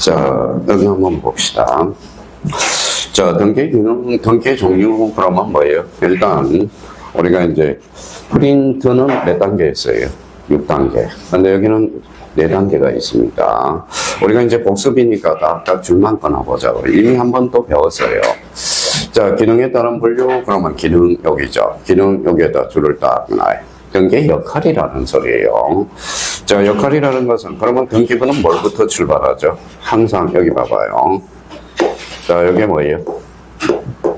자, 여기 한번 봅시다. 자, 등기 기능, 등기 종류 그러면 뭐예요? 일단, 우리가 이제, 프린트는 몇 단계 있어요? 6단계. 근데 여기는 4단계가 있습니다. 우리가 이제 복습이니까 딱 줄만 꺼내보자고. 이미 한 번 또 배웠어요. 자, 기능에 따른 분류, 그러면 기능 여기죠. 기능 여기에다 줄을 딱 놔요. 등기의 역할이라는 소리예요. 자, 역할이라는 것은, 그러면 등기부는 뭘부터 출발하죠? 항상 여기 봐봐요. 자, 여기 뭐예요?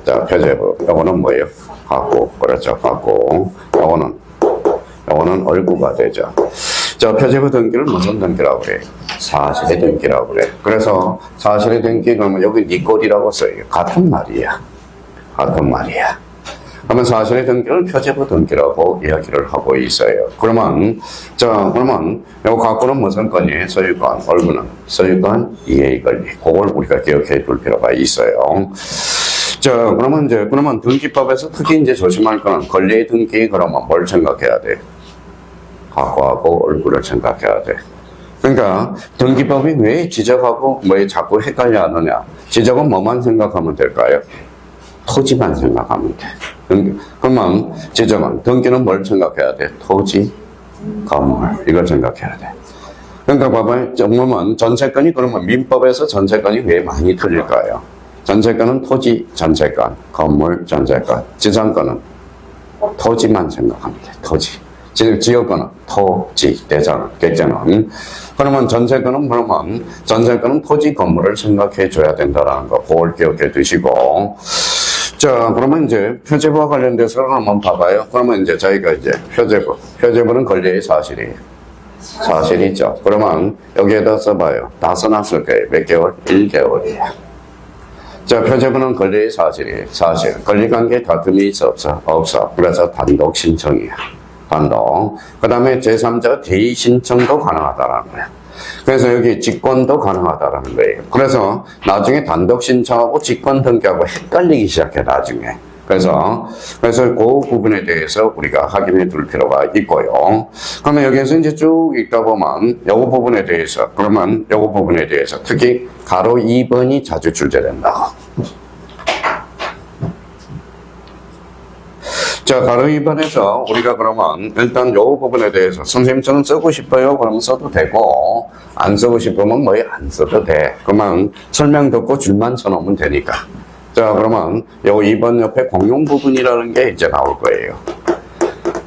자, 표제부. 요거는 뭐예요? 갖고. 그렇죠. 갖고. 요거는 얼구가 되죠. 자, 표제부 등기를 무슨 등기라고 그래요? 사실의 등기라고 그래. 그래서 사실의 등기 그러면 여기 네 꼴이라고 써요. 같은 말이야. 같은 말이야. 그러면 사실의 등기를 표제부 등기라고 이야기를 하고 있어요. 그러면 요거 갖고는 무슨 건이에요? 소유권, 얼구는 소유권, 이해 권리. 그걸 우리가 기억해 둘 필요가 있어요. 자, 그러면 등기법에서 특히 이제 조심할 거는 권리의 등기 그러면 뭘 생각해야 돼? 갖고하고 얼굴을 생각해야 돼. 그러니까 등기법이 왜 지적하고 왜 자꾸 헷갈려 하느냐? 지적은 뭐만 생각하면 될까요? 토지만 생각하면 돼. 그러면 지적은 등기는 뭘 생각해야 돼? 토지, 건물 이걸 생각해야 돼. 그러니까 봐봐요. 그러면 전세권이 그러면 민법에서 전세권이 왜 많이 틀릴까요? 전세권은 토지 전세권, 건물 전세권, 지상권은 토지만 생각하면 돼. 토지. 지역권은 토지, 객자는. 그러면 전세권은 전세권은 토지, 건물을 생각해 줘야 된다라는 거, 그걸 기억해 두시고. 자, 그러면 이제 표제부와 관련돼서 한번 봐봐요. 그러면 이제 저희가 이제 표제부는 권리의 사실이에요. 사실이죠. 그러면 여기에다 써봐요. 다 써놨을 거예요. 몇 개월? 1개월이에요. 자, 표제부는 권리의 사실이에요. 사실. 권리관계 다툼이 있어, 없어? 없어. 그래서 단독 신청이야. 단독. 그 다음에 제3자 대의 신청도 가능하다라는 거야. 그래서 여기 직권도 가능하다라는 거예요. 그래서 나중에 단독 신청하고 직권 등기하고 헷갈리기 시작해, 나중에. 그래서 그 부분에 대해서 우리가 확인해 둘 필요가 있고요. 그러면 여기에서 이제 쭉 읽다 보면 요거 부분에 대해서 특히 가로 2번이 자주 출제된다고. 자, 가로 2번에서 우리가 그러면 일단 요 부분에 대해서 선생님 저는 쓰고 싶어요. 그러면 써도 되고 안 쓰고 싶으면 안 써도 돼. 그러면 설명 듣고 줄만 써놓으면 되니까. 자, 그러면 요 2번 옆에 공용 부분이라는 게 이제 나올 거예요.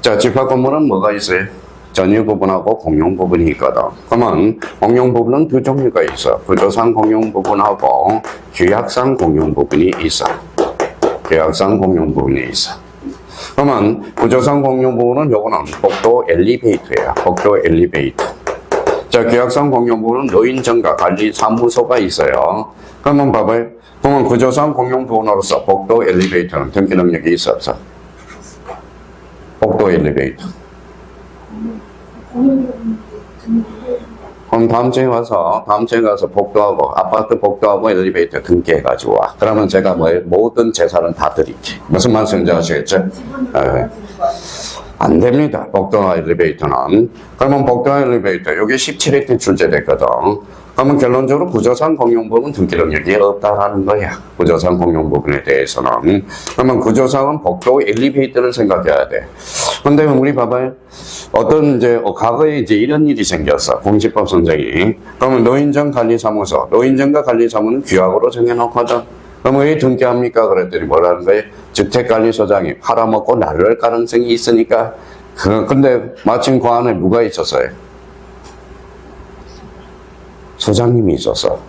자, 집합 건물은 뭐가 있어요? 전유 부분하고 공용 부분이 있거든. 그러면 공용 부분은 두 종류가 있어. 구조상 공용 부분하고 규약상 공용 부분이 있어. 규약상 공용 부분이 있어. 그러면 구조상 공용 부분은 요거는 복도 엘리베이터예요. 복도 엘리베이터. 자, 규약상 공용 부분은 노인정가 관리 사무소가 있어요. 그러면 봐봐요. 그러면 구조상 공용 부분으로서 복도 엘리베이터는 등기 능력이 있어, 없어? 복도 엘리베이터. 그럼 다음 주에 가서 복도하고, 아파트 복도하고 엘리베이터 등기해가지고 와. 그러면 제가 모든 재산은 다 드릴게. 무슨 말씀인지 아시겠죠? 안 됩니다. 복도와 엘리베이터는. 그러면 복도와 엘리베이터, 여기 17회 출제됐거든. 그러면 결론적으로 구조상 공용 부분 등기 능력이 없다라는 거야. 구조상 공용 부분에 대해서는. 그러면 구조상은 복도 엘리베이터를 생각해야 돼. 근데 우리 봐봐요. 과거에 이런 일이 생겼어. 공시법 선생이. 그러면 노인정 관리사무소. 노인정과 관리사무는 규약으로 정해놓거든. 그럼 왜 등기합니까? 그랬더니 뭐라는 거예요? 주택관리소장이 팔아먹고 날릴 가능성이 있으니까. 근데 마침 그 안에 누가 있었어요? 소장님이 있어서.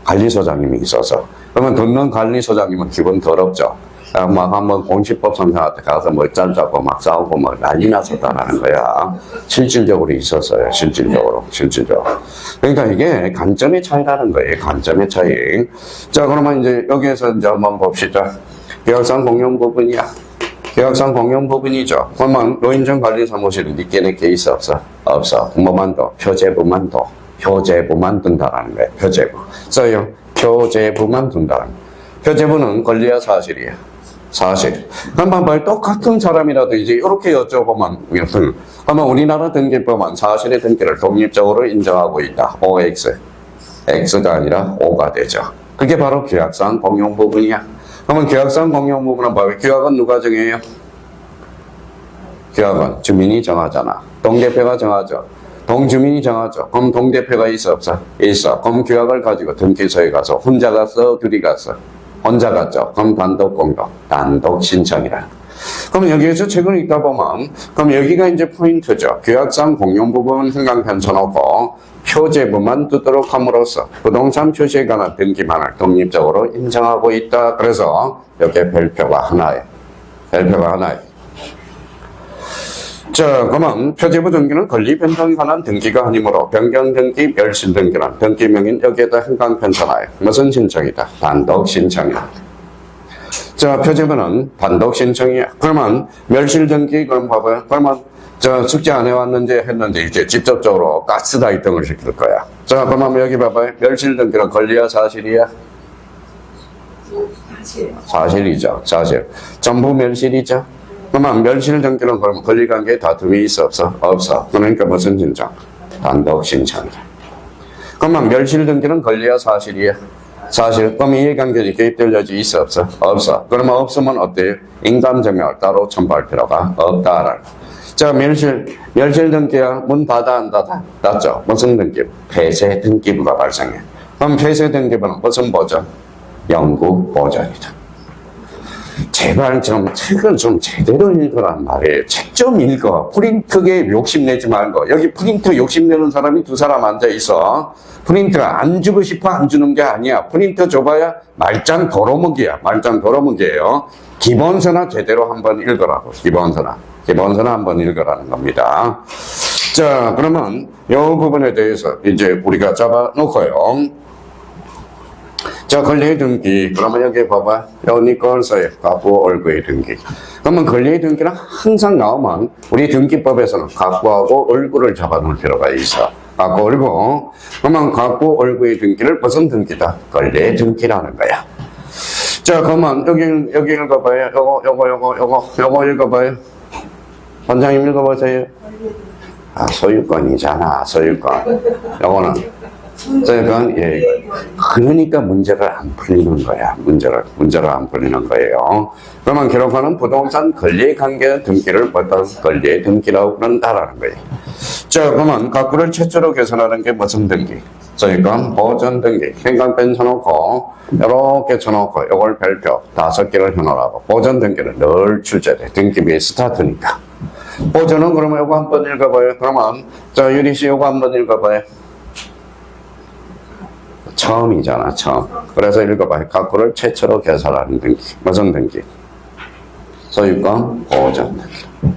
관리소장님이 있어서. 그러면 듣는 관리소장님은 기분 더럽죠. 막 한번 공시법 선생한테 가서 짤 잡고 막 싸우고 난리 났었다라는 거야. 실질적으로 있었어요. 실질적으로. 그러니까 이게 관점의 차이라는 거예요. 관점의 차이. 자, 그러면 이제 여기에서 이제 한번 봅시다. 계약상 공용 부분이야. 계약상 공용 부분이죠. 그러면 노인정 관리사무실은 니께 있어, 없어? 없어. 뭐만 더? 표제부만 둔다라는 거예요. 표제부. 써요. 표제부만 둔다는 거예요. 표제부는 권리와 사실이야. 사실. 그러면 똑같은 사람이라도 이제 이렇게 여쭤보면, 그러면 우리나라 등기법은 사실의 등기를 독립적으로 인정하고 있다. OX. X가 아니라 O가 되죠. 그게 바로 규약상 공용 부분이야. 그러면 규약상 공용 부분은 뭐예요? 규약은 누가 정해요? 규약은 주민이 정하잖아. 동대표가 정하죠. 동주민이 정하죠. 그럼 동대표가 있어 없어? 있어. 그럼 규약을 가지고 등기소에 가서 혼자 갔어? 둘이 갔어? 혼자 갔죠. 그럼 단독 공동, 단독 신청이라. 그럼 여기에서 책을 읽다 보면 그럼 여기가 이제 포인트죠. 규약상 공용 부분 행강 펼쳐놓고 표제부만 두도록 함으로써 부동산 표시에 관한 등기만을 독립적으로 인정하고 있다. 그래서 여기에 별표가 하나예요. 별표가 하나예요. 자, 그러면 표제부 등기는 권리 변동에 관한 등기가 아니므로 변경 등기, 멸실 등기는 등기명인 여기에다 행강 편찬하여 무슨 신청이다? 단독 신청이다. 자, 표제부는 단독 신청이야. 그러면 멸실 등기 그럼 봐봐요. 그러면 저 숙제 안 해왔는지 했는데 이제 직접적으로 가스라이팅을 시킬 거야. 자, 그러면 여기 봐봐요. 멸실 등기는 권리야 사실이야? 사실이죠. 사실. 전부 멸실이죠. 그러면 멸실 등기는 그러면 권리관계에 다툼이 있어 없어? 없어. 그러니까 무슨 신청? 단독 신청이다. 그러면 멸실 등기는 권리야 사실이야? 사실. 그럼 이해관계에 개입될 여지 있어 없어? 없어. 그러면 없으면 어때요? 인감증명을 따로 첨부할 필요가 없다라는. 자, 멸실 등기야. 문 닫아 안 닫아? 닫죠. 무슨 등기? 폐쇄 등기부가 발생해. 그럼 폐쇄 등기부는 무슨 보전? 영구 보전이다. 제발 좀 책을 좀 제대로 읽으란 말이에요. 책 좀 읽어. 프린트에 욕심내지 말고. 여기 프린트 욕심내는 사람이 두 사람 앉아있어. 프린트가 안 주고 싶어 안 주는 게 아니야. 프린트 줘봐야 말짱 도로묵이야. 말짱 도로묵이에요. 기본서나 제대로 한번 읽으라고. 기본서나 한번 읽으라는 겁니다. 자, 그러면 이 부분에 대해서 이제 우리가 잡아놓고요. 자, 권리의 등기. 그러면 여기 봐봐. 여기 걸 써요. 가구 얼구의 등기. 그러면 권리의 등기는 항상 나오면 우리 등기법에서는 가구하고 얼구를 잡아놓을 필요가 있어. 가구 얼구. 그러면 가구 얼구의 등기를 무슨 등기다? 권리의 등기라는 거야. 자, 그러면 여기 읽어봐요. 요거 읽어봐요. 원장님 읽어보세요. 아, 소유권이잖아. 소유권. 요거는 예. 그러니까 문제가 안 풀리는 거야. 문제가 안 풀리는 거예요. 그러면 기록하는 부동산 권리관계 등기를 어떤 권리의 등기라고 그런다라는 거예요. 자, 그러면 가구를 최초로 개선하는 게 무슨 등기? 소유권 보전 등기. 행강 펜쳐놓고 이렇게 쳐놓고 이걸 별표 5개를 해놓으라고. 보전 등기는 늘 출제돼. 등기부의 스타트니까. 보전은 그러면 이거 한번 읽어봐요. 그러면 자, 유리 씨 이거 한번 읽어봐요. 처음이잖아, 처음. 그래서 읽어봐요. 가구를 최초로 개설하는 등기. 무슨 등기? 소유권 보전 등기.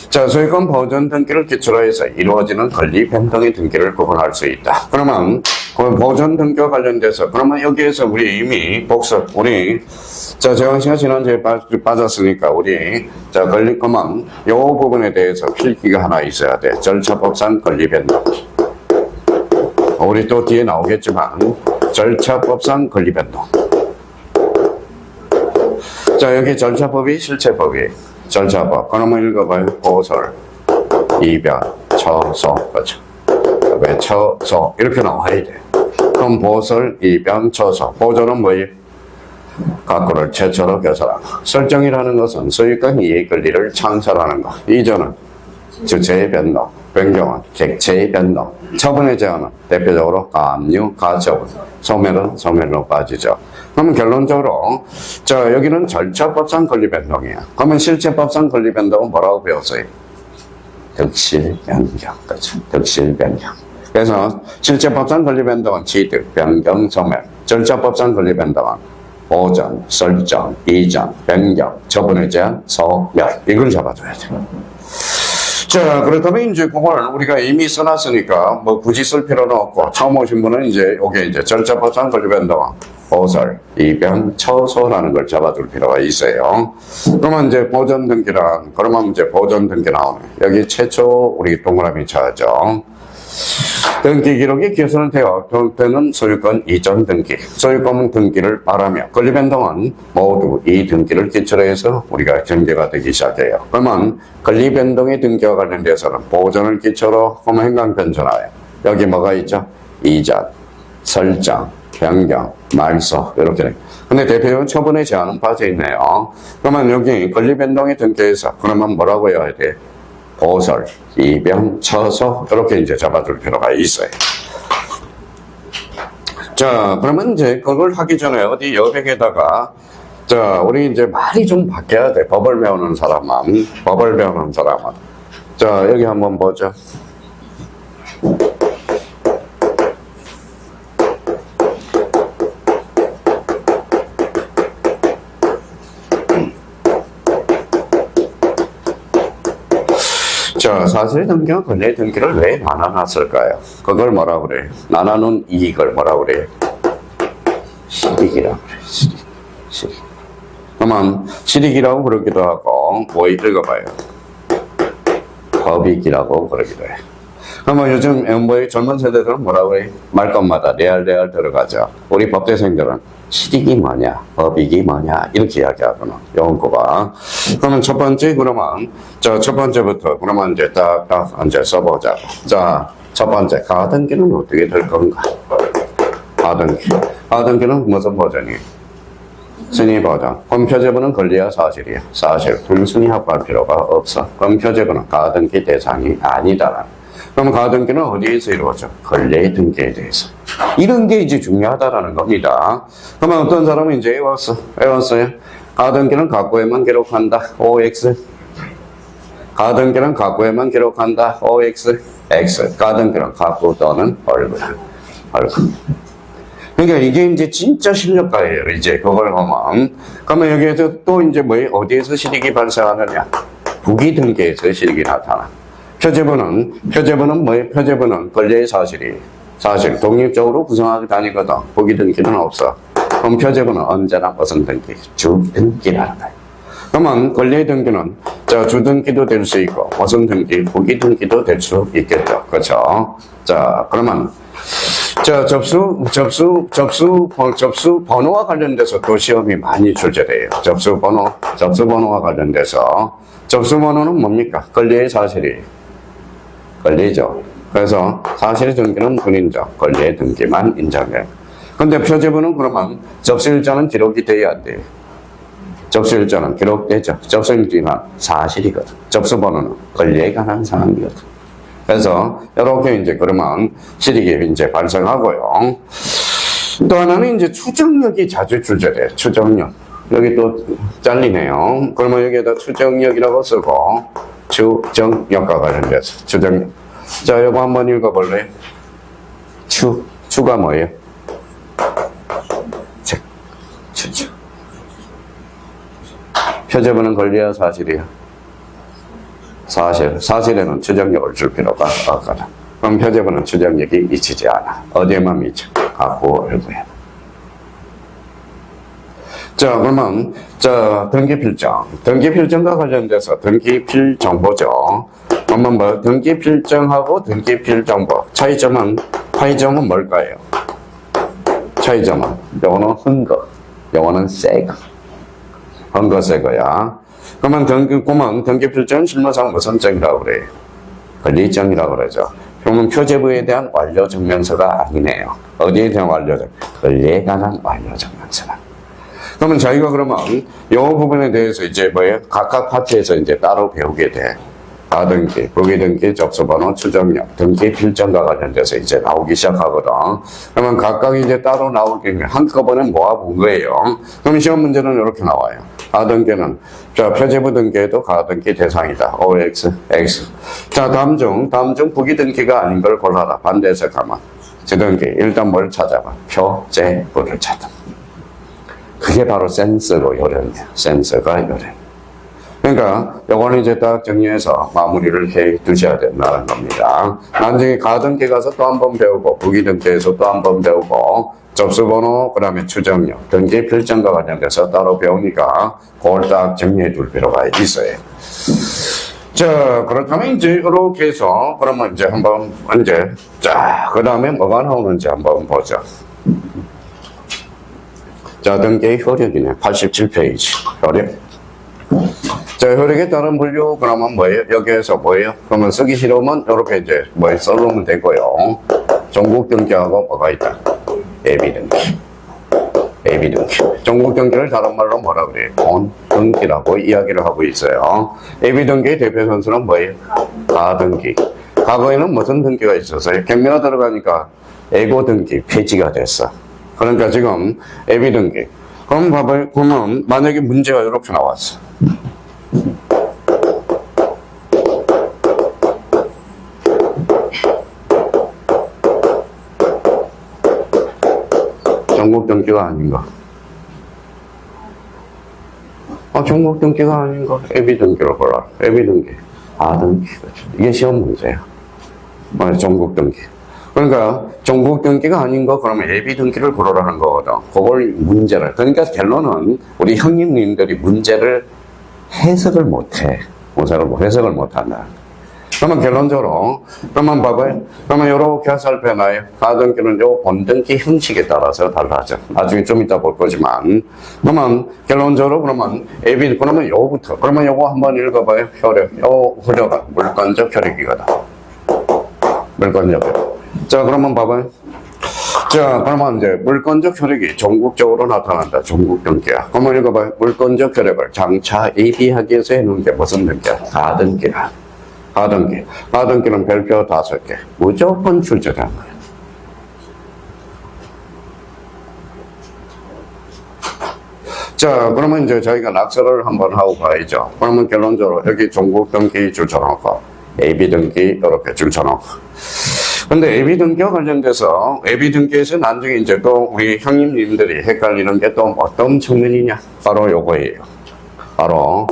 자, 소유권 보전 등기를 기초로 해서 이루어지는 권리 변동의 등기를 구분할 수 있다. 그러면 그 보전 등기와 관련돼서 그러면 여기에서 우리 이미 복습, 자, 재광 씨가 지난주에 빠졌으니까 자, 권리권만 요 부분에 대해서 필기가 하나 있어야 돼. 절차법상 권리 변동. 우리 또 뒤에 나오겠지만 절차법상 권리 변동. 자, 여기 절차법이 실체법이에요. 절차법. 그러면 읽어봐요. 보설, 이변, 처소. 그렇죠. 왜 처소 이렇게 나와야 돼. 그럼 보설, 이변, 처소. 보전은 뭐예요? 가구를 최초로 개설하는 거. 설정이라는 것은 소유권 이해 권리를 창설하는 거. 이전은 주체의 변동, 변경은 객체의 변동, 처분의 제한은 대표적으로 가압류, 가처분, 소멸은 소멸로 빠지죠. 그러면 결론적으로 자, 여기는 절차법상 권리 변동이야. 그러면 실체법상 권리 변동은 뭐라고 배웠어요? 득실 변경. 그렇죠. 득실 변경. 그래서 실체법상 권리 변동은 취득, 변경, 소멸. 절차법상 권리 변동은 보전, 설정, 이전, 변경, 처분의 제한, 소멸. 이걸 잡아줘야 돼. 자, 그렇다면 이제 그걸 우리가 이미 써놨으니까 뭐 굳이 쓸 필요는 없고, 처음 오신 분은 이제 요게 이제 절차법상 권리 변동, 보설, 이변, 처소라는 걸 잡아둘 필요가 있어요. 그러면 이제 보전 등기란, 그러면 이제 보전 등기 나오네. 여기 최초 우리 동그라미 쳐야죠. 등기 기록이 개선되는 소유권 이전 등기, 소유권 등기를 말하며 권리 변동은 모두 이 등기를 기초로 해서 우리가 전개가 되기 시작해요. 그러면 권리 변동의 등기와 관련돼서는 보전을 기초로 행강 변전하여 여기 뭐가 있죠? 이전, 설정, 변경, 말소 이렇게. 근데 대표적으로 처분의 제한은 빠져 있네요. 그러면 여기 권리변동의 등기에서 그러면 뭐라고 해야 돼? 보설, 이변, 처소 이렇게 이제 잡아줄 필요가 있어요. 자, 그러면 이제 그걸 하기 전에 어디 여백에다가 자, 우리 이제 말이 좀 바뀌어야 돼. 법을 배우는 사람은. 자, 여기 한번 보죠. 자, 사실 등기와 권리의 등기를 왜 나눠놨을까요? 그걸 뭐라 그래요? 나눠놓은 이익을 뭐라 그래요? 실익이라고 그래요. 실익. 그러면 실익이라고 그러기도 하고 뭐 읽어봐요. 법익이라고 그러기도 해요. 그러면 요즘 뭐 젊은 세대들은 뭐라고 해요? 말끝마다 레알 들어가죠. 우리 법대생들은 실익이 뭐냐, 법익이 뭐냐 이렇게 이야기하거나 연구가. 그러면 첫 번째 그러면 자, 첫 번째부터 그러면 이제 딱 이제 써보자. 자, 첫 번째 가등기는 어떻게 될 건가? 가등기는 무슨 버전이에요? 승인 버전. 그럼 표제부는 권리야 사실이야? 사실. 그럼 승인 확보할 필요가 없어. 그럼 표제부는 가등기 대상이 아니다. 그럼 가등기는 어디에서 이루어져? 권리의 등기에 대해서. 이런 게 이제 중요하다라는 겁니다. 그러면 어떤 사람은 이제 외웠어요? 가등기는 가구에만 기록한다. OX. 가등기는 가구에만 기록한다. OX. X. 가등기는 가구 또는 얼굴. 그러니까 이게 이제 진짜 실력가예요. 이제 그걸 보면. 그러면 여기에서 또 이제 어디에서 실익이 발생하느냐? 부기 등기에서 실익이 나타나. 표제부는 뭐예요? 표제부는 권리의 사실. 독립적으로 구성하게 다니거든. 부기 등기는 없어. 그럼 표제부는 언제나 무슨 등기? 주 등기라는 거예요. 그러면 권리의 등기는 자, 주 등기도 될 수 있고 무슨 등기? 부기 등기도 될 수 있겠죠. 그렇죠? 자, 그러면 자, 접수 번호와 관련돼서 또 시험이 많이 출제돼요. 접수 번호와 관련돼서. 접수 번호는 뭡니까? 권리의 사실이. 권리죠. 그래서 사실의 등기는 불인정, 권리의 등기만 인정해요. 근데 표제부는 그러면 접수일자는 기록이 돼야 안 돼요. 접수일자는 기록되죠. 접수일자는 사실이거든. 접수번호는 권리에 관한 사항이거든. 그래서 이렇게 이제 그러면 실익이 이제 발생하고요. 또 하나는 이제 추정력이 자주 출제돼요. 추정력. 여기 또 잘리네요. 그러면 여기에다 추정력이라고 쓰고 추정력과 관련돼서 추정력. 자, 이거 한번 읽어볼래요? 추가 뭐예요? 추. 표제부는 권리야 사실이야? 사실에는 추정력을 줄 필요가 없거든. 그럼 표제부는 추정력이 미치지 않아. 어디에만 미쳐? 가구 얼굴에. 자, 그러면 자, 등기필정과 관련돼서 등기필정보죠. 그러면 뭐 등기필정하고 등기필정보 차이점은 뭘까요? 차이점은 요거는 헌거, 요거는 새거. 헌거 새거야. 그러면 등기필정은 실무상 무슨 정이라고 그래요? 권리정이라고 그러죠. 그러면 표제부에 대한 완료증명서가 아니네요. 어디에 대한 완료증? 권리에 관한 완료증명서다. 그러면 저희가 그러면 이 부분에 대해서 이제 각각 파트에서 이제 따로 배우게 돼. 가등기, 부기등기, 접수번호, 추정력, 등기필정과 관련돼서 이제 나오기 시작하거든. 그러면 각각 이제 따로 나오기 한꺼번에 모아본 거예요. 그럼 시험 문제는 이렇게 나와요. 가등기는 자, 표제부 등기에도 가등기 대상이다. OX, X. 자, 다음 중 부기등기가 아닌 걸 골라라. 반대해서 가면 지등기. 일단 뭘 찾아봐? 표제부를 찾아. 그게 바로 센서로 요령이야. 센서가 요령. 그러니까 요거는 이제 딱 정리해서 마무리를 해 두셔야 된다는 겁니다. 나중에 가등기 가서 또 한 번 배우고 부기등기에서 또 한 번 배우고 접수번호 그다음에 추정력 등기 필정과 관련돼서 따로 배우니까 그걸 딱 정리해 둘 필요가 있어요. 자, 그렇다면 이제 이렇게 해서 그러면 이제 한번 자, 그다음에 뭐가 나오는지 한번 보죠. 자, 등기의 효력이네. 87페이지. 효력. 자, 효력에 따른 분류, 그러면 뭐예요? 여기에서 뭐예요? 그러면 쓰기 싫으면, 이렇게 이제, 써놓으면 되고요. 전국 등기하고 뭐가 있다? AB등기. AB등기. 전국등기를 다른 말로 뭐라 그래요? 본등기라고 이야기를 하고 있어요. AB등기의 대표 선수는 뭐예요? 가등기. 과거에는 무슨 등기가 있었어요? 경매가 들어가니까 애고등기 폐지가 됐어. 그러니까 지금 AB등기. 그럼 봐봐요. 그러면 만약에 문제가 이렇게 나왔어. 전국등기가 아닌가? 전국등기가 아닌가? AB등기로 보라. AB등기. 아등기. 이게 시험 문제야. 전국등기. 그러니까 전국등기가 아닌 거 그러면 AB등기를 고르라는 거거든. 그걸 문제를. 그러니까 결론은 우리 형님님들이 문제를 해석을 못해. 해석을 못한다. 그러면 결론적으로 그러면 봐봐요. 그러면 이렇게 살펴놔요. 가등기는 요 본등기 형식에 따라서 달라져. 나중에 좀 이따 볼 거지만. 그러면 결론적으로 그러면 AB 그러면 요거부터. 그러면 요거 한번 읽어봐요. 효력. 요 효력은 물건적 효력이거든. 물건적 효력. 자, 그러면 봐봐요. 자, 그러면 이제 물건적 효력이 전국적으로 나타난다. 전국등기야. 그러면 읽어봐요. 물건적 효력을 장차 AB하기 위해서 해놓은 게 무슨 등기야? 가등기야. 가등기. 가등기는 별표 5개. 무조건 출제되는 거야. 자, 그러면 이제 저희가 낙서를 한번 하고 가야죠. 그러면 결론적으로 여기 전국등기 줄 쳐놓고, AB등기 이렇게 줄 쳐놓고. 근데 AB등기와 관련돼서, AB등기에서 나중에 이제 또 우리 형님님들이 헷갈리는 게 또 어떤 측면이냐? 바로 요거예요. 바로,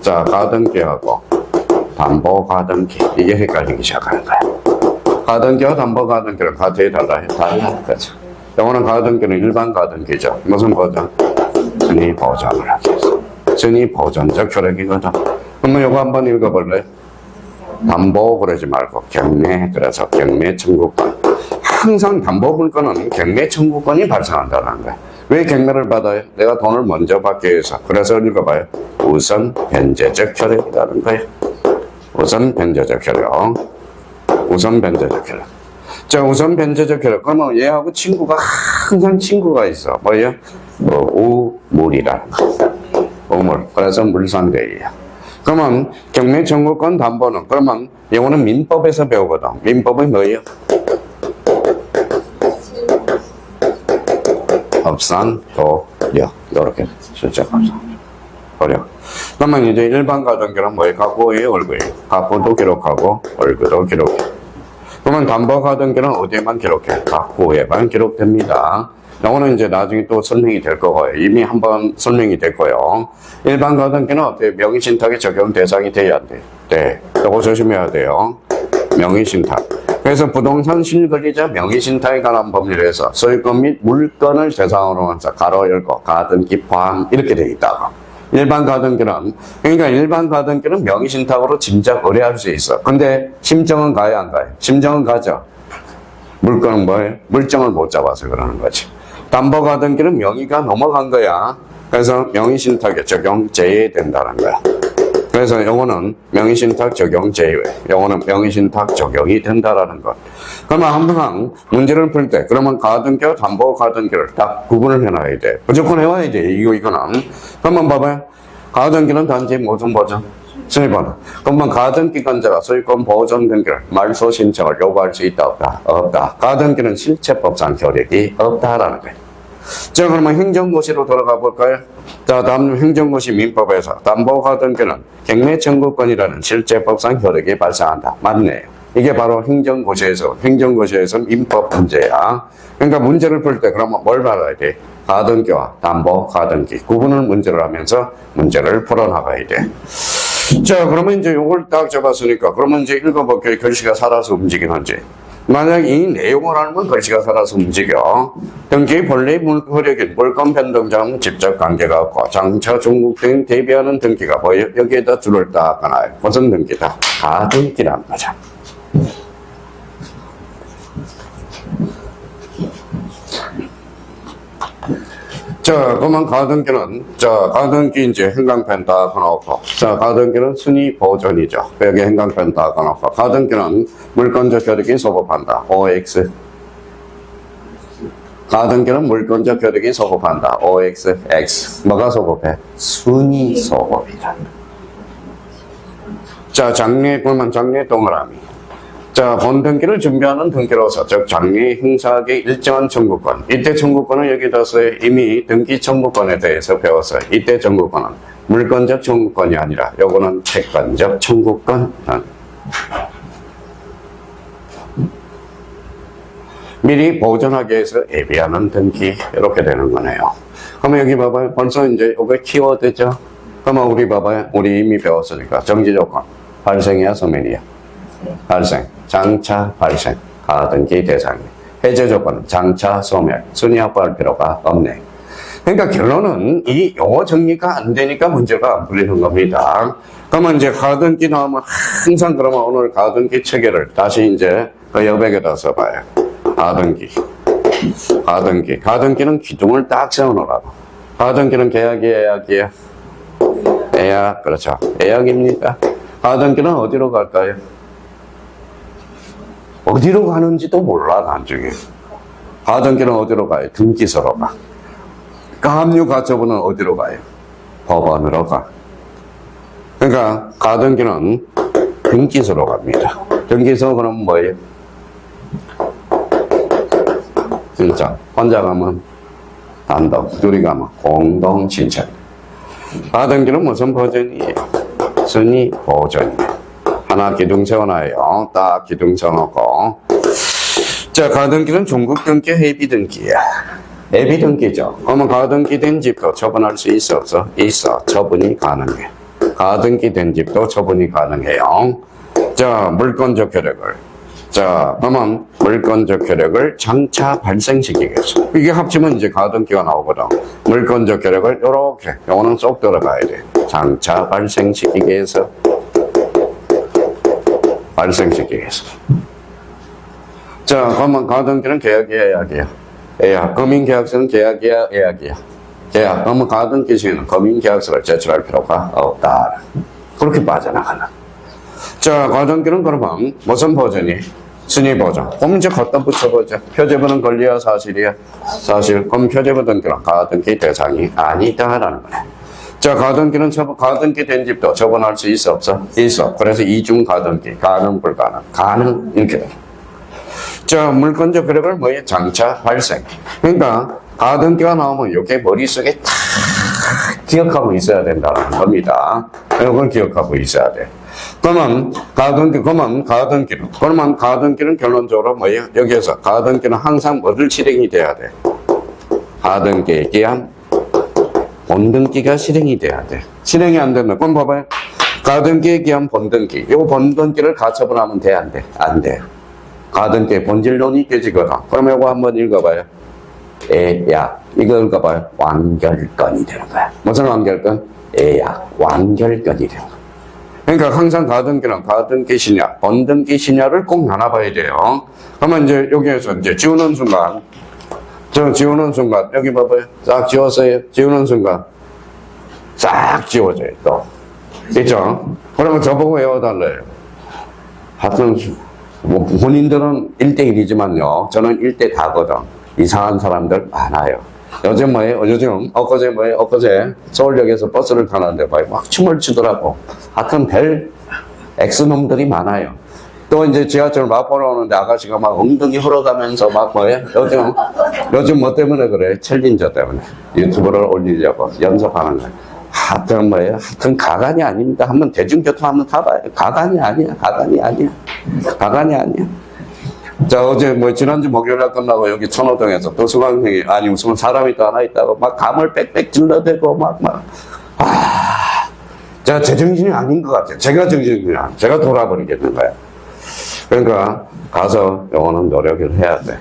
자, 가등기하고, 담보가등기. 이게 헷갈리기 시작하는 거야. 가등기와 담보가등기는 가격이 달라요. 달라. 그죠. 요거는 가등기는 일반 가등기죠. 무슨 보장? 순위 보장을 하기 위해서. 순위 보전적 효력이거든. 그러면 요거 한번 읽어볼래요? 담보 그러지 말고 경매. 그래서 경매 청구권. 항상 담보 물건은 경매 청구권이 발생한다는 거야. 왜 경매를 받아요? 내가 돈을 먼저 받기 위해서. 그래서 읽어봐요. 우선 변제적 효력이라는 거예요. 우선 변제적 효력. 우선 변제적 효력. 자, 우선 변제적 효력. 그러면 얘하고 친구가 항상 친구가 있어. 뭐예요? 우물이라는 거. 우물. 그래서 물상대예요. 그러면 경매 청구권 담보는 그러면 이거는 민법에서 배우거든. 민법은 뭐예요? 법산, 도력. 이렇게 실제법상. 도력. 그러면 이제 일반 가등기는 뭐예요? 가구의 얼굴이에요. 가구도 기록하고 얼굴도 기록해. 그러면 담보 가등기는 어디에만 기록해? 가구에만 기록됩니다. 이거는 이제 나중에 또 설명이 될 거고요. 이미 한번 설명이 됐고요. 일반 가등기는 어때요? 명의신탁에 적용 대상이 돼야 안 돼요? 네. 이거 조심해야 돼요. 명의신탁. 그래서 부동산 실거래자 명의신탁에 관한 법률에서 소유권 및 물건을 대상으로 해서 가로 열고 가등기 포함 이렇게 되어 있다고. 일반 가등기는, 그러니까 일반 가등기는 명의신탁으로 짐작 의뢰할 수 있어. 근데 심정은 가요, 안 가요? 심정은 가죠. 물건은 뭐예요? 물정을 못 잡아서 그러는 거지. 담보 가등기는 명의가 넘어간 거야. 그래서 명의신탁에 적용 제외된다는 거야. 그래서 요거는 명의신탁 적용 제외. 요거는 명의신탁 적용이 된다라는 것. 그러면 항상 문제를 풀 때, 그러면 가등기와 담보 가등기를 딱 구분을 해놔야 돼. 무조건 해와야 돼. 이거는. 그러면 봐봐요. 가등기는 단지 무슨 보전? 수입번호. 그러면 가등기권자가 소유권 보존 등기를 말소 신청을 요구할 수 있다, 없다? 없다. 가등기는 실체법상 효력이 없다라는 거예요. 자, 그러면 행정고시로 돌아가 볼까요? 자, 다음 행정고시 민법에서 담보가등기는 경매 청구권이라는 실제법상 효력이 발생한다. 맞네요. 이게 바로 행정고시에서 민법 문제야. 그러니까 문제를 풀 때 그러면 뭘 받아야 돼? 가등기와 담보가등기 구분을 문제를 하면서 문제를 풀어나가야 돼. 자, 그러면 이제 요걸 딱 잡았으니까 그러면 이제 읽어볼게요. 글씨가 살아서 움직이는지. 만약 이 내용을 알면 글씨가 살아서 움직여. 등기 본래 효력인 물건 변동자는 직접 관계가 없고 장차 중국 등 대비하는 등기가 뭐예요? 여기에다 줄을 딱 하나요. 무슨 등기다? 가등기란 거죠. 자, 그러면 가등기 이제 행강펜 딱 넣고. 자, 가등기는 순위 보존이죠. 여기 행강펜 딱 넣고. 가등기는 물건적 효력이 소급한다. OX. 가등기는 물권적 효력이 소급한다. OX, X. 뭐가 소급해? 순위 소급이다. 자, 장래, 그러면 장래 동그라미. 자, 본등기를 준비하는 등기로서, 즉, 장래 행사하기 일정한 청구권. 이때 청구권은 여기다 써요. 이미 등기 청구권에 대해서 배웠어요. 이때 청구권은 물권적 청구권이 아니라, 요거는 채권적 청구권. 미리 보존하기 위해서 예비하는 등기. 이렇게 되는 거네요. 그러면 여기 봐봐요. 벌써 이제 요게 키워드죠? 그러면 우리 봐봐요. 우리 이미 배웠으니까. 정지조건. 발생이야, 소멸이야? 발생. 장차 발생. 가등기 대상이. 해제 조건은 장차 소멸. 순위 확보할 필요가 없네. 그러니까 결론은 이 용어 정리가 안 되니까 문제가 안 풀리는 겁니다. 그러면 이제 가등기 나오면 항상 그러면 오늘 가등기 체계를 다시 이제 그 여백에다 써봐요. 가등기. 가등기는 기둥을 딱 세워놓으라고. 가등기는 계약이야, 예약이야? 예약, 그렇죠. 예약입니까? 가등기는 어디로 갈까요? 어디로 가는지도 몰라, 나중에. 가등기는 어디로 가요? 등기소로 가. 가압류 가처분은 어디로 가요? 법원으로 가. 그러니까 가등기는 등기소로 갑니다. 등기소 그럼 뭐예요? 진짜 혼자 가면 단독, 둘이 가면 공동 신청. 가등기는 무슨 버전이에요? 순위 보존이에요. 하나 기둥 세워놔요. 딱 기둥 세워놓고. 자, 가등기는 중국 등기, 해비 등기야. 해비 등기죠. 그러면 가등기 된 집도 처분할 수 있어, 없어? 있어. 처분이 가능해. 가등기 된 집도 처분이 가능해요. 자, 물권적 효력을. 자, 그러면 물권적 효력을 장차 발생시키기 위해서. 이게 합치면 이제 가등기가 나오거든. 물권적 효력을 요렇게, 요거는 쏙 들어가야 돼. 장차 발생시키기 위해서. 발생시키기 위해서. 자, 그러면 가등기는 계약이야, 예약이야? 예약. 금융계약서는 계약이야, 예약이야? 계약. 그러면 가등기 시에는 금융계약서를 제출할 필요가 없다. 그렇게 빠져나가는. 자, 가등기는 그러면 무슨 버전이? 순위 보존. 그럼 이제 갖다 붙여보자. 표제부는 권리야, 사실이야? 사실. 그럼 표제부 등기는 가등기 대상이 아니다라는 거네. 자, 가등기는 가등기 된 집도 처분할 수 있어, 없어? 있어. 그래서 이중 가등기. 가능, 불가능. 가능, 이렇게 돼. 자, 물권적 효력을 뭐예요? 장차 발생. 그러니까 가등기가 나오면 이게 머릿속에 다 기억하고 있어야 된다는 겁니다. 이걸 기억하고 있어야 돼. 그러면 가등기는 결론적으로 뭐예요? 여기에서 가등기는 항상 뭐를 실행이 돼야 돼? 가등기에 기한 본등기가 실행이 돼야 돼. 실행이 안 되면, 그럼 봐봐요. 가등기에 기한 본등기. 요 본등기를 가처분하면 돼, 안 돼? 안 돼. 가등기의 본질론이 깨지거든. 그럼 이거 한번 읽어봐요. 예약. 이거 읽어봐요. 완결건이 되는 거야. 무슨 완결건? 예약. 완결건이 되는 거야. 그러니까 항상 가등기는 가등기 신야, 본등기 신야를 꼭 나눠봐야 돼요. 그러면 이제 여기에서 이제 지우는 순간, 여기 봐봐요. 싹 지웠어요. 지우는 순간, 싹 지워져요, 또. 있죠? 그러면 저보고 외워달래요. 하여튼, 뭐, 본인들은 1대1이지만요. 저는 1대4거든. 이상한 사람들 많아요. 요즘 뭐예요? 엊그제 뭐예요? 엊그제 서울역에서 버스를 타는데 막 춤을 추더라고. 하여튼 별 X놈들이 많아요. 또 이제 지하철 마포로 오는데 아가씨가 막 엉덩이 흘러가면서 막 뭐예요? 요즘 뭐 때문에 그래? 챌린저 때문에. 유튜브를 올리려고 연습하는 거예요. 하여튼 뭐예요? 하여튼 가관이 아닙니다. 한번 대중교통 한번 타봐요. 가관이 아니야. 자, 어제 지난주 목요일날 끝나고 여기 천호동에서 도서관생이, 아니, 무슨 사람이 또 하나 있다고 막 감을 빽빽 질러대고 제가 제 정신이 아닌 것 같아요. 제가 돌아버리겠는 거예요. 그러니까 가서 영어는 노력을 해야 돼.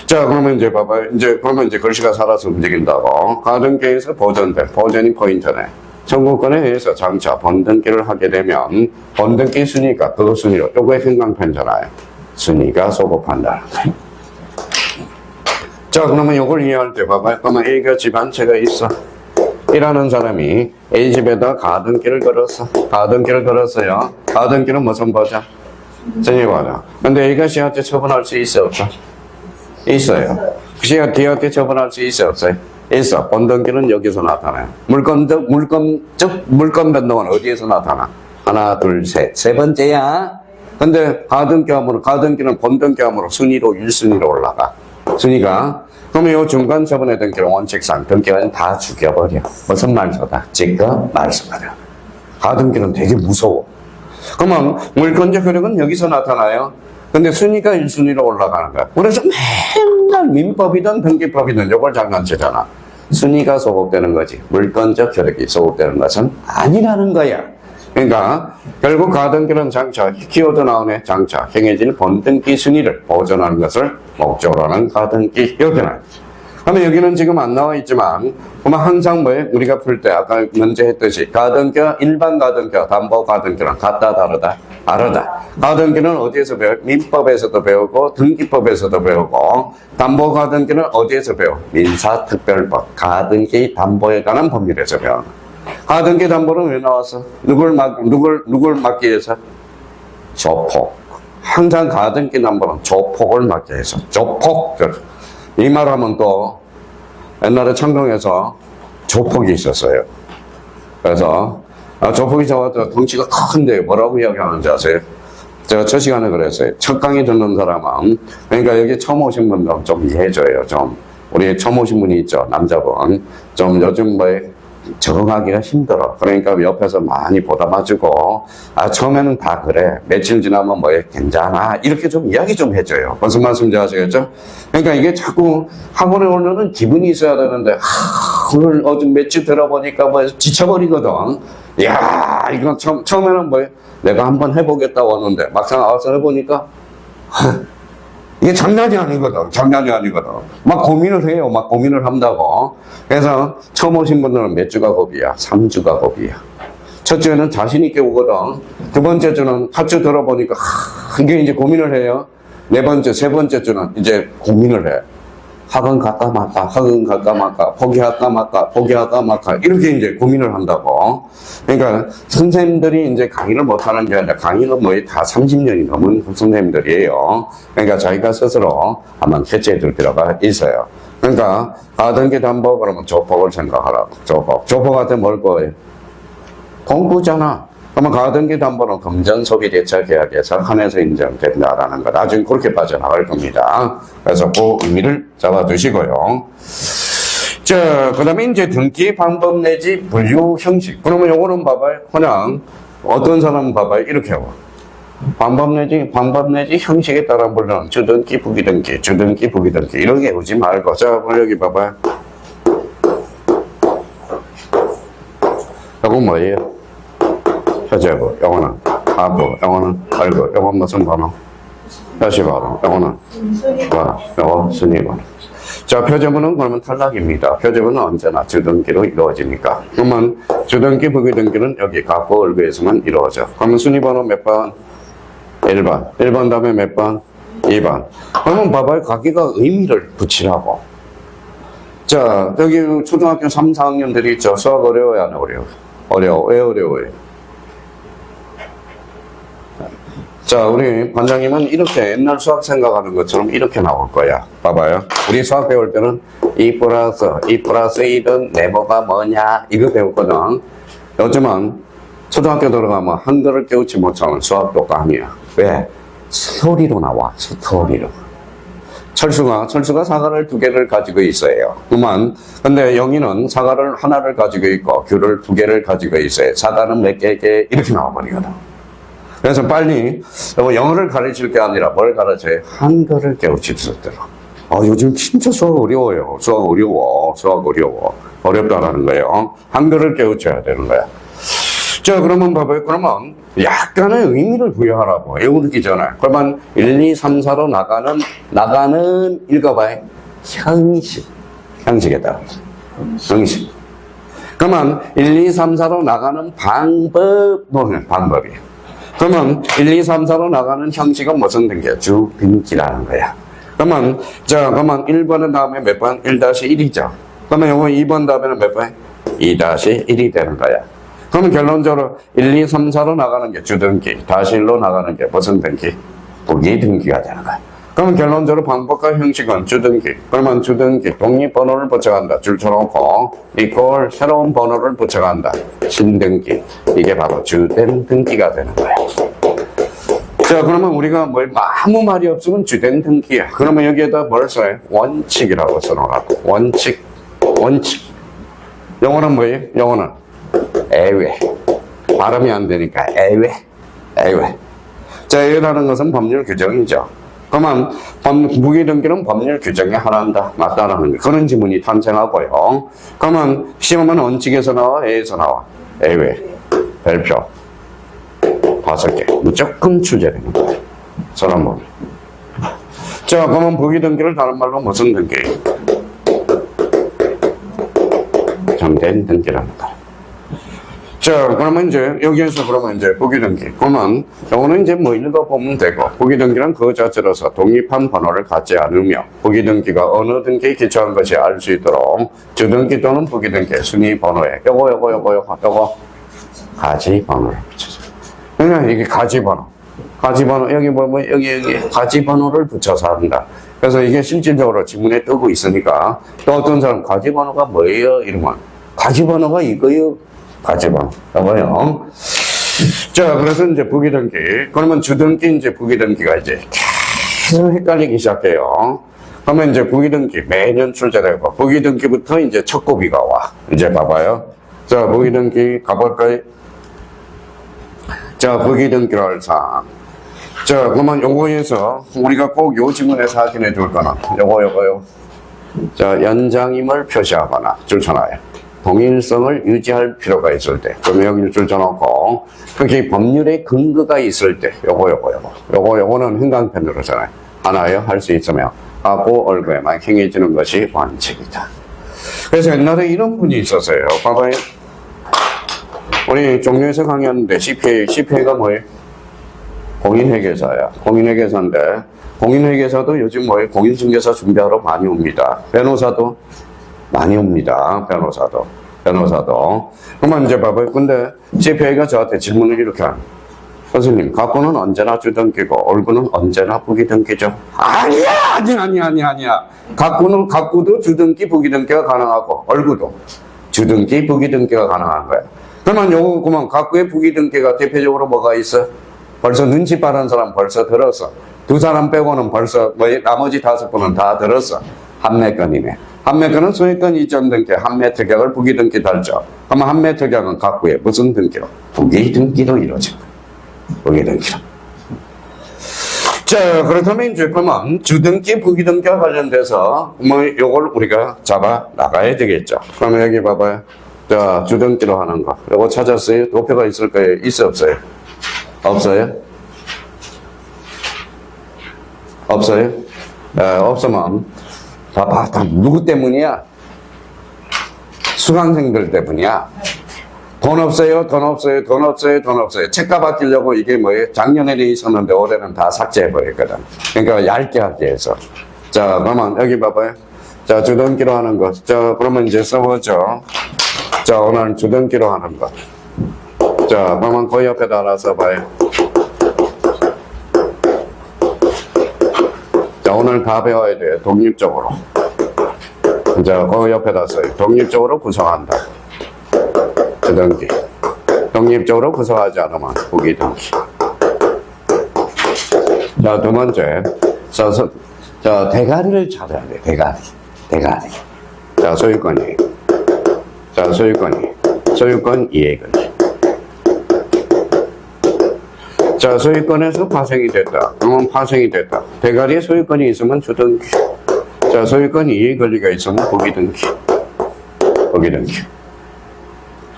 자, 그러면 이제 봐봐요. 그러면 글씨가 살아서 움직인다고. 가등기에서 보존이 포인트네. 청구권에 의해서 장차 본등기를 하게 되면 본등기 순위가 그 순위로 요거의 형광펜잖아요. 순위가 소급한다. 자, 그러면 요걸 이해할 때 봐봐요. 그러면 A가 집 한 채가 있어. 일하는 사람이 A 집에다 가등기를 걸었어. 가등기는 무슨 버전? 순위 버전. 근데 A가 C한테 처분할 수 있어, 없어? 있어요. 그냥 뒤에 처분할 수 있어요, 없어요? 있어. 본등기는 여기서 나타나요. 물건 변동은 어디에서 나타나? 하나, 둘, 셋. 세 번째야. 근데 가등기하면 본등기하므로 순위로 1순위로 올라가. 순위가. 그러면 이 중간 처분의 등기는 원칙상 등기는 다 죽여버려. 무슨 말소다? 지금 말소가려. 가등기는 되게 무서워. 그러면 물권적 효력은 여기서 나타나요. 근데 순위가 1순위로 올라가는 거야. 그래서 맨날 민법이든 등기법이든 이걸 장난치잖아. 순위가 소급되는 거지. 물권적 효력이 소급되는 것은 아니라는 거야. 그러니까 결국 가등기는 장차, 키워드 나오네. 장차, 행해질 본등기 순위를 보존하는 것을 목적으로 하는 가등기 여기는. 그러면 여기는 지금 안 나와 있지만, 그러면 항상 뭐예요? 우리가 풀 때 아까 먼저 했듯이 가등기와 일반 가등기와 담보 가등기랑 같다 다르다? 다르다. 가등기는 어디에서 배워요? 민법에서도 배우고 등기법에서도 배우고, 담보 가등기는 어디에서 배워? 민사특별법 가등기 담보에 관한 법률에서 배워. 가등기 담보는 왜 나왔어? 누굴 막기 위해서? 조폭. 항상 가등기 담보는 조폭을 막기 위해서. 조폭. 이 말하면 또 옛날에 청동에서 조폭이 있었어요. 그래서 조폭이 저한테 덩치가 큰데 뭐라고 이야기하는지 아세요? 제가 저 시간에 그랬어요. 첫 강의 듣는 사람은, 그러니까 여기 처음 오신 분들은 좀 이해해줘요. 좀 우리 처음 오신 분이 있죠. 남자분. 좀 요즘 뭐 적응하기가 힘들어. 그러니까 옆에서 많이 보담아주고, 처음에는 다 그래. 며칠 지나면 뭐 괜찮아. 이렇게 좀 이야기 좀 해줘요. 무슨 말씀인지 아시겠죠? 그러니까 이게 자꾸 학원에 오려는 기분이 있어야 되는데, 오늘 어제 며칠 들어보니까 뭐 지쳐버리거든. 이야, 이건 처음에는 뭐 내가 한번 해보겠다고 하는데, 막상 와서 해보니까, 이게 장난이 아니거든. 장난이 아니거든. 막 고민을 해요. 막 고민을 한다고. 그래서 처음 오신 분들은 몇 주가 겁이야? 3주가 겁이야. 첫 주에는 자신있게 오거든. 두 번째 주는 한 주 들어보니까, 이게 이제 고민을 해요. 네 번째, 세 번째 주는 이제 고민을 해. 학원 갈까 말까, 학원 갈까 말까, 포기할까 말까, 포기할까 말까, 이렇게 이제 고민을 한다고. 그러니까 선생님들이 이제 강의를 못하는 게 아니라 강의는 뭐 다 30년이 넘은 선생님들이에요. 그러니까 자기가 스스로 한번 캐치해 둘 필요가 있어요. 그러니까 가등기 담보 그러면 조폭을 생각하라고. 조폭한테 뭘 거예요? 공부잖아. 그러면 가등기 담보는 금전소비대차계약에서 한해서 인정된다라는 것. 나중에 그렇게 빠져나갈 겁니다. 그래서 그 의미를 잡아두시고요. 자, 그 다음에 이제 등기 방법 내지 분류 형식. 그러면 요거는 봐봐요. 그냥 어떤 사람은 봐봐요. 이렇게 하고. 방법 내지 형식에 따라 물론 주등기, 부기등기, 주등기, 부기등기. 이렇게 오지 말고. 자, 여기 봐봐요. 요거 뭐예요? 표제부, 요거는 하부, 요거는 발부, 요건 무슨 번호? 표시번호, 요거는 요거 순위번호. 자, 표제부는 그러면 탈락입니다. 표제부는 언제나 주등기로 이루어지니까. 그러면 주등기, 부기등기는 여기 갑부, 을부에서만 이루어져. 그러면 순위번호 몇 번? 1번. 1번 다음에 몇 번? 2번. 그러면 봐봐요. 가기가 의미를 붙이라고. 자, 여기 초등학교 3, 4학년들이 있죠. 수학 어려워요, 안 어려워요? 어려워. 왜 어려워요? 자, 우리 반장님은 이렇게 옛날 수학 생각하는 것처럼 이렇게 나올 거야. 봐봐요. 우리 수학 배울 때는 2 플러스 1은 네모가 뭐냐 이거 배웠거든. 요즘은 초등학교 들어가면 한글을 깨우치 못하면 수학도 깜이야. 왜? 스토리로 나와. 스토리로. 철수가 사과를 2개를 가지고 있어요. 그만. 근데 영희는 사과를 하나를 가지고 있고 귤을 2개를 가지고 있어요. 사과는 몇 개 이렇게 나와버리거든. 그래서 빨리 영어를 가르칠 게 아니라 뭘 가르쳐요? 한글을 깨우칠 수 있도록. 요즘 진짜 수학 어려워요. 수학 어려워. 어렵다라는 거예요. 한글을 깨우쳐야 되는 거야. 자, 그러면 봐봐요. 그러면 약간의 의미를 부여하라고. 외우기 전에. 그러면 1, 2, 3, 4로 나가는 읽어봐요. 형식에 따라. 형식. 그러면 1, 2, 3, 4로 나가는 방법이에요. 그러면 1, 2, 3, 4로 나가는 형식은 무슨 등기야? 주등기라는 거야. 그러면 1번은 다음에 몇 번? 1-1이죠. 그러면 요거 2번 다음에는 몇 번? 2-1이 되는 거야. 그러면 결론적으로 1, 2, 3, 4로 나가는 게 주등기, -1로 나가는 게 무슨 등기? 부기등기가 되는 거야. 그러면 결론적으로 방법과 형식은 주등기. 그러면 주등기 독립번호를 붙여간다. 줄쳐놓고 이걸 새로운 번호를 붙여간다. 신등기. 이게 바로 주된 등기가 되는 거야. 자, 그러면 우리가 뭐 아무 말이 없으면 주된 등기야. 그러면 여기에다 뭘 써요? 원칙이라고 써놓으라고. 원칙. 영어는 뭐예요? 영어는 애외. 발음이 안 되니까 애외. 자, 애외라는 것은 법률 규정이죠. 그러면 무기등기는 법률 규정에 하나인다. 맞다라는 거. 그런 지문이 탄생하고요. 그러면 시험은 원칙에서 나와? 애에서 나와? 애외. 별표. 5개. 무조건 출제되는 거예요. 서론 보면. 자, 그러면 부기등기를 다른 말로 무슨 등기? 정된 등기랍니다. 자, 그러면 이제 여기에서 그러면 이제 부기등기. 그러면 요거는 이제 뭐 읽어보면 되고, 부기등기는 그 자체로서 독립한 번호를 갖지 않으며 부기등기가 어느 등기에 기초한 것이 알 수 있도록 주등기 또는 부기등기의 순위 번호에 요거 가지 번호를 붙여서. 그러니까 이게 가지 번호. 여기 여기 가지 번호를 붙여서 한다. 그래서 이게 실질적으로 지문에 뜨고 있으니까 또 어떤 사람 가지 번호가 뭐예요? 이러면 가지 번호가 이거요. 가지번. 여보요. 자, 그래서 이제 부기등기. 그러면 주등기, 이제 부기등기가 이제 계속 헷갈리기 시작해요. 그러면 이제 부기등기 매년 출제되고, 부기등기부터 이제 첫 고비가 와. 이제 봐봐요. 자, 부기등기 가볼까요? 자, 부기등기를 사. 자, 그러면 요거에서 우리가 꼭 요 지문에서 확인해 줄 거는 요거요. 자, 연장임을 표시하거나 줄쳐놔요. 동일성을 유지할 필요가 있을 때, 그러면 여기를 줄쳐놓고, 그게 법률의 근거가 있을 때, 요거는 행강편으로잖아요. 하나요? 할 수 있으며, 하고 얼굴에만 행해지는 것이 원칙이다. 그래서 옛날에 이런 분이 있었어요. 봐봐요. 우리 종료에서 강의하는데, CPA가 뭐예요? 공인회계사야. 공인회계사인데, 공인회계사도 요즘 뭐예요? 공인중개사 준비하러 많이 옵니다. 변호사도 많이 옵니다. 변호사도. 그러면 이제 봐봐요. 근데 CPA가 저한테 질문을 이렇게 하는. 선생님, 갖고는 언제나 주등기고 얼굴은 언제나 부기등기죠? 아니야. 갖고도 주등기, 부기등기가 가능하고 얼굴도 주등기, 부기등기가 가능한 거야. 그러면 요거 그만 갖고의 부기등기가 대표적으로 뭐가 있어? 벌써 눈치 빠른 사람 벌써 들었어. 두 사람 빼고는 벌써 나머지 5분은 다 들었어. 한매건이네. 한매건은 소유권 이전 등기, 한매 특약을 부기등기 달죠. 그러면 한매 특약은 갖고의 무슨 등기로? 부기등기로 이루어집니다. 부기등기로. 자, 그렇다면 이제 그러면 주등기, 부기등기와 관련돼서 뭐 요걸 우리가 잡아 나가야 되겠죠. 그러면 여기 봐봐요. 자, 주등기로 하는 거. 요거 찾았어요? 도표가 있을 거예요? 있어, 없어요? 없어요? 없어요? 없으면 다 누구 때문이야? 수강생들 때문이야. 돈 없어요. 책값 아끼려고 이게 뭐예요? 작년에는 있었는데 올해는 다 삭제해버렸거든. 그러니까 얇게 하기 위해서. 자, 그러면 여기 봐봐요. 자, 주등기로 하는 거. 자, 그러면 이제 써보죠. 자, 오늘 주등기로 하는 거. 자, 그러면 그 옆에다 하나 써봐요. 자, 오늘 다 배워야 돼요. 독립적으로. 자, 그 옆에다 써요. 독립적으로 구성한다. 주등기. 독립적으로 구성하지 않으면 부기등기. 자, 두 번째. 자, 대가리를 찾아야 돼. 대가리. 자, 소유권이. 자, 소유권 이해권이. 자, 소유권에서 파생이 됐다. 그러면 파생이 됐다. 대가리에 소유권이 있으면 주등기. 자, 소유권 이해 권리가 있으면 부기등기.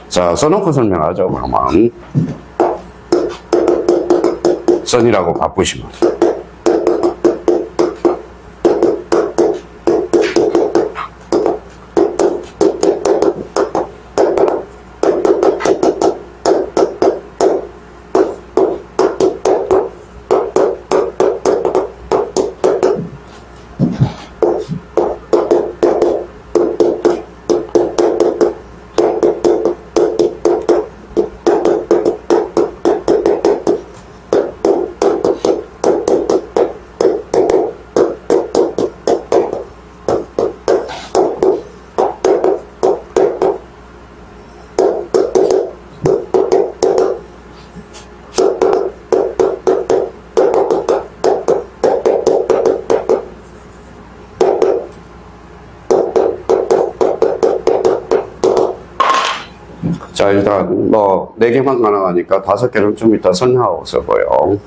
자, 써놓고 설명하죠. 그러면 선이라고 바꾸시면. 자, 일단 뭐 4개만 가능하니까 5개는 좀 이따 설명하고 써봐요.